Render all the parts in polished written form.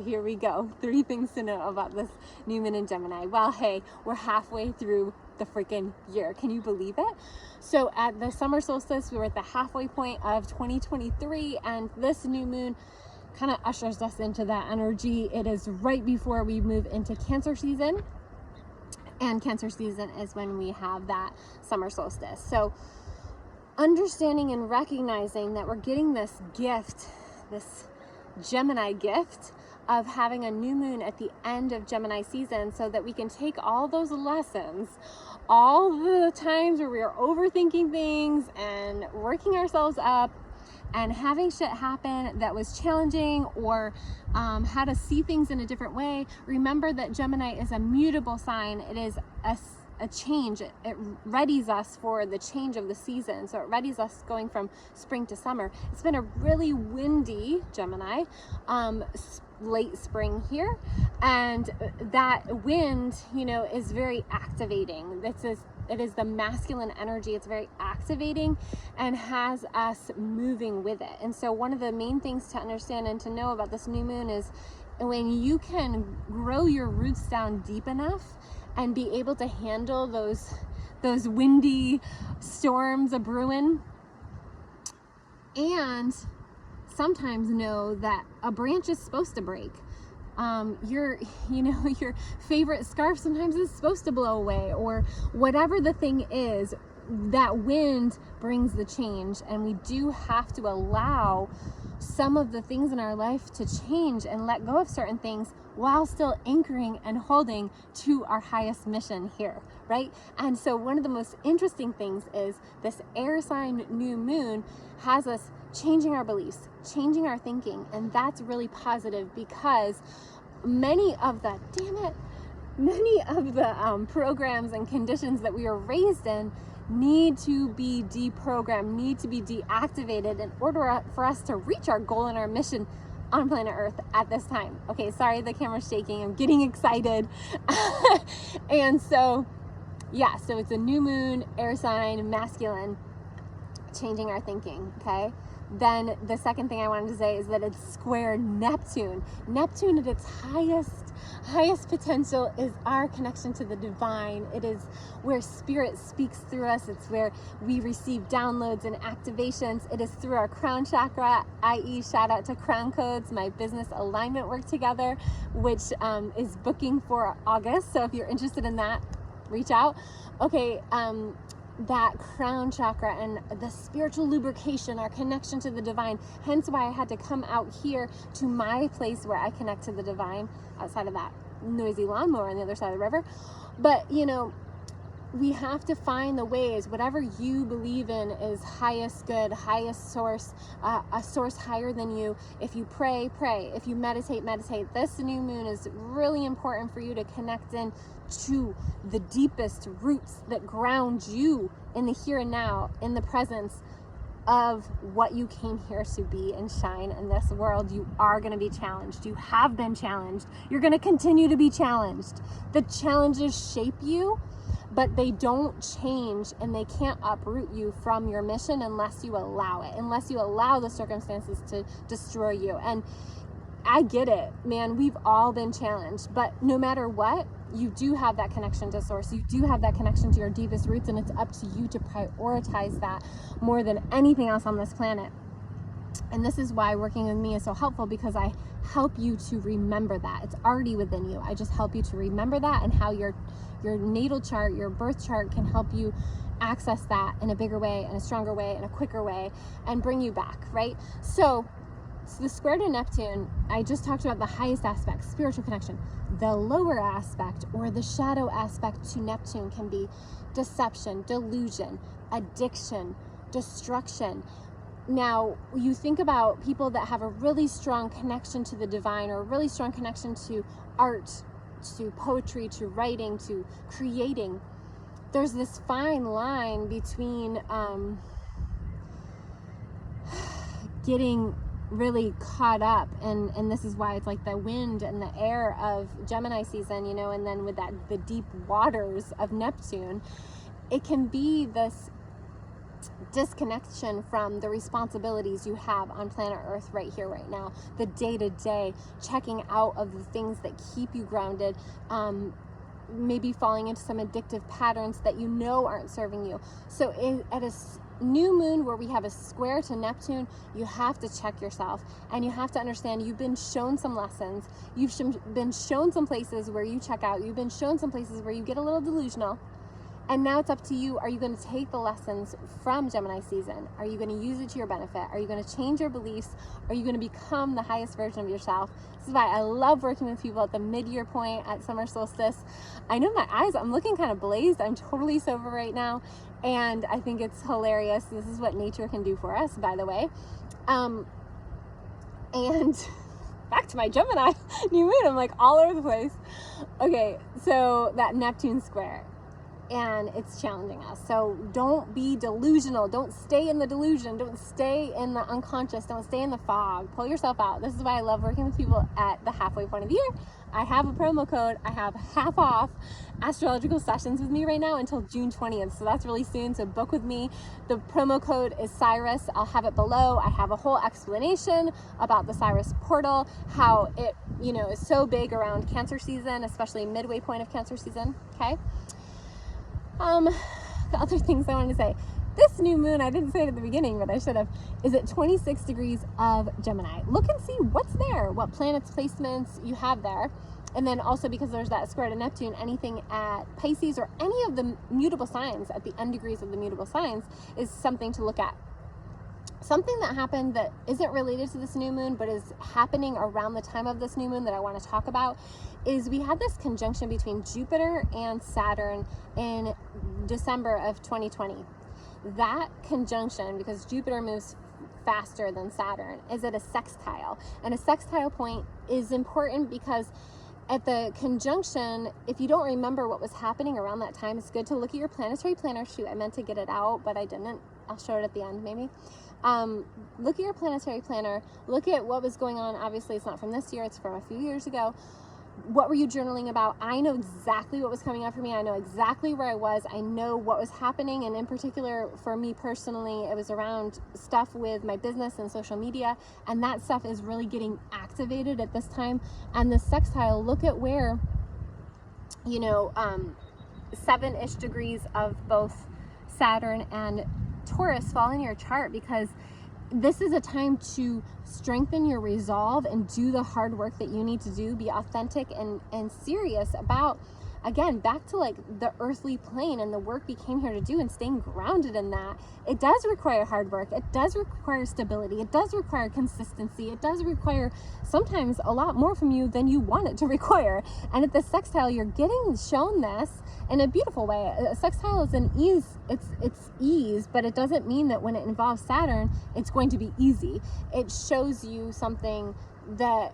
here we go. 3 things to know about this new moon in Gemini. Well, hey, we're halfway through the freaking year. Can you believe it? So at the summer solstice, we were at the halfway point of 2023, and this new moon kind of ushers us into that energy. It is right before we move into Cancer season, and Cancer season is when we have that summer solstice. So understanding and recognizing that we're getting this gift, this Gemini gift of having a new moon at the end of Gemini season, so that we can take all those lessons, all the times where we are overthinking things and working ourselves up and having shit happen that was challenging, or how to see things in a different way. Remember that Gemini is a mutable sign. It is a change. It readies us for the change of the season. So it readies us going from spring to summer. It's been a really windy Gemini, late spring here, and that wind, you know, is very activating. It is the masculine energy. It's very activating and has us moving with it. And so one of the main things to understand and to know about this new moon is when you can grow your roots down deep enough and be able to handle those windy storms a-brewing, and sometimes know that a branch is supposed to break. Your favorite scarf sometimes is supposed to blow away, or whatever the thing is. That wind brings the change, and we do have to allow some of the things in our life to change and let go of certain things while still anchoring and holding to our highest mission here, right? And so one of the most interesting things is this air sign new moon has us changing our beliefs, changing our thinking, and that's really positive, because many of the programs and conditions that we are raised in need to be deprogrammed, need to be deactivated in order for us to reach our goal and our mission on planet Earth at this time. Okay, sorry, the camera's shaking. I'm getting excited. And so, yeah, so it's a new moon, air sign, masculine, changing our thinking, okay? Then the second thing I wanted to say is that it's square Neptune. Neptune at its highest potential is our connection to the divine. It is where spirit speaks through us. It's where we receive downloads and activations. It is through our crown chakra, i.e. shout out to Crown Codes, my business alignment work together, which is booking for August. So if you're interested in that, reach out. Okay, that crown chakra and the spiritual lubrication, our connection to the divine, hence why I had to come out here to my place where I connect to the divine, outside of that noisy lawnmower on the other side of the river. But you know, we have to find the ways. Whatever you believe in is highest good, highest source, a source higher than you. If you pray, pray. If you meditate, meditate. This new moon is really important for you to connect in to the deepest roots that ground you in the here and now, in the presence of what you came here to be and shine in this world. You are going to be challenged. You have been challenged. You're going to continue to be challenged. The challenges shape you, but they don't change, and they can't uproot you from your mission unless you allow it, unless you allow the circumstances to destroy you. And I get it, man. We've all been challenged, but no matter what, you do have that connection to source. You do have that connection to your deepest roots, and it's up to you to prioritize that more than anything else on this planet. And this is why working with me is so helpful, because I help you to remember that. It's already within you. I just help you to remember that, and how your natal chart, your birth chart can help you access that in a bigger way, in a stronger way, in a quicker way, and bring you back, right? So the square to Neptune, I just talked about the highest aspect, spiritual connection. The lower aspect, or the shadow aspect to Neptune, can be deception, delusion, addiction, destruction. Now, you think about people that have a really strong connection to the divine, or a really strong connection to art, to poetry, to writing, to creating. There's this fine line between getting really caught up, and this is why it's like the wind and the air of Gemini season, you know, and then with that the deep waters of Neptune, it can be this disconnection from the responsibilities you have on planet Earth right here, right now, the day-to-day, checking out of the things that keep you grounded, maybe falling into some addictive patterns that you know aren't serving you. So at a new moon where we have a square to Neptune, you have to check yourself, and you have to understand you've been shown some lessons, you've been shown some places where you check out, you've been shown some places where you get a little delusional. And now it's up to you. Are you going to take the lessons from Gemini season? Are you going to use it to your benefit? Are you going to change your beliefs? Are you going to become the highest version of yourself? This is why I love working with people at the mid-year point, at summer solstice. I know my eyes, I'm looking kind of blazed. I'm totally sober right now. And I think it's hilarious. This is what nature can do for us, by the way. And back to my Gemini new moon. I'm like all over the place. Okay, so that Neptune square. And it's challenging us. So don't be delusional. Don't stay in the delusion. Don't stay in the unconscious. Don't stay in the fog. Pull yourself out. This is why I love working with people at the halfway point of the year. I have a promo code. I have half off Astrological Sessions with me right now until June 20th. So that's really soon. So book with me. The promo code is Cyrus. I'll have it below. I have a whole explanation about the Cyrus portal, how it, is so big around Cancer season, especially midway point of Cancer season. Okay. The other things I wanted to say, this new moon, I didn't say it at the beginning, but I should have, is at 26 degrees of Gemini. Look and see what's there, what planets, placements you have there. And then also, because there's that square to Neptune, anything at Pisces or any of the mutable signs at the end degrees of the mutable signs is something to look at. Something that happened that isn't related to this new moon, but is happening around the time of this new moon that I want to talk about, is we had this conjunction between Jupiter and Saturn in December of 2020. That conjunction, because Jupiter moves faster than Saturn, is at a sextile. And a sextile point is important because at the conjunction, if you don't remember what was happening around that time, it's good to look at your planetary planner. Shoot, I meant to get it out, but I didn't. I'll show it at the end, maybe. Look at your planetary planner. Look at what was going on. Obviously, it's not from this year. It's from a few years ago. What were you journaling about? I know exactly what was coming up for me. I know exactly where I was. I know what was happening. And in particular, for me personally, it was around stuff with my business and social media. And that stuff is really getting activated at this time. And the sextile, look at where, 7-ish degrees of both Saturn and Taurus fall in your chart, because this is a time to strengthen your resolve and do the hard work that you need to do. Be authentic and serious about, again, back to like the earthly plane and the work we came here to do, and staying grounded in that. It does require hard work. It does require stability. It does require consistency. It does require sometimes a lot more from you than you want it to require. And at the sextile, you're getting shown this in a beautiful way. A sextile is an ease. It's ease, but it doesn't mean that when it involves Saturn, it's going to be easy. It shows you something that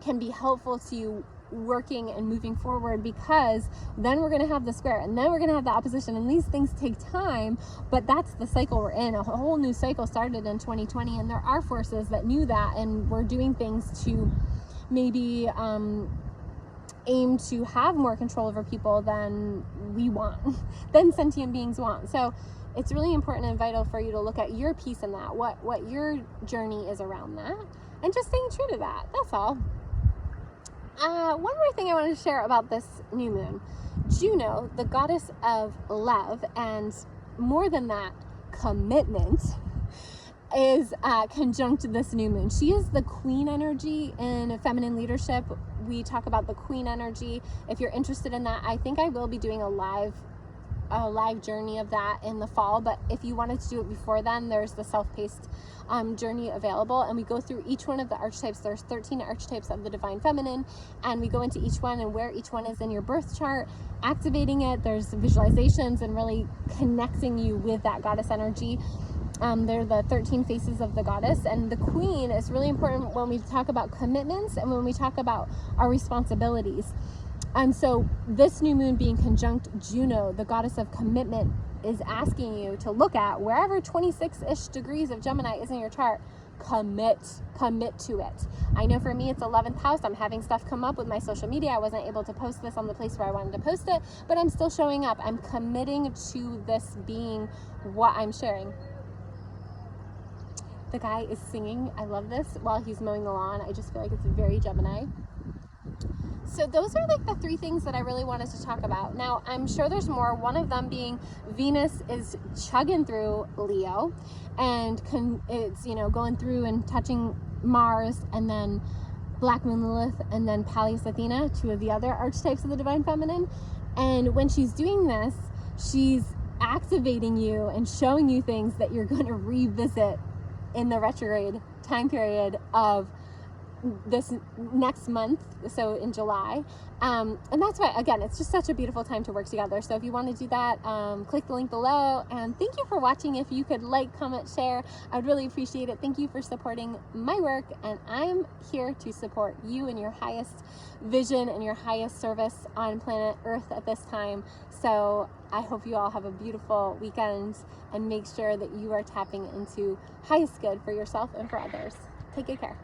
can be helpful to you working and moving forward, because then we're going to have the square, and then we're going to have the opposition, and these things take time, but that's the cycle we're in. A whole new cycle started in 2020, and there are forces that knew that, and we're doing things to maybe aim to have more control over people than we want, than sentient beings want. So it's really important and vital for you to look at your piece in that, what your journey is around that, and just staying true to that. That's all. One more thing I wanted to share about this new moon. Juno, the goddess of love, and more than that, commitment, is conjunct this new moon. She is the queen energy in feminine leadership. We talk about the queen energy. If you're interested in that, I think I will be doing a live journey of that in the fall, but if you wanted to do it before then, there's the self-paced journey available, and we go through each one of the archetypes. There's 13 archetypes of the divine feminine, and we go into each one and where each one is in your birth chart, activating it. There's visualizations and really connecting you with that goddess energy. They're the 13 faces of the goddess, and the queen is really important when we talk about commitments and when we talk about our responsibilities. And so this new moon being conjunct Juno, the goddess of commitment, is asking you to look at wherever 26-ish degrees of Gemini is in your chart. commit to it. I know for me, it's 11th house. I'm having stuff come up with my social media. I wasn't able to post this on the place where I wanted to post it, but I'm still showing up. I'm committing to this being what I'm sharing. The guy is singing, I love this, while he's mowing the lawn. I just feel like it's very Gemini. So those are like the 3 things that I really wanted to talk about. Now, I'm sure there's more. One of them being Venus is chugging through Leo, and it's, you know, going through and touching Mars, and then Black Moon Lilith, and then Pallas Athena, 2 of the other archetypes of the Divine Feminine. And when she's doing this, she's activating you and showing you things that you're going to revisit in the retrograde time period of this next month, so in July, and that's why, again, it's just such a beautiful time to work together. So if you want to do that, click the link below, and thank you for watching. If you could like, comment, share, I would really appreciate it. Thank you for supporting my work, and I'm here to support you in your highest vision and your highest service on planet Earth at this time. So I hope you all have a beautiful weekend, and make sure that you are tapping into highest good for yourself and for others. Take good care.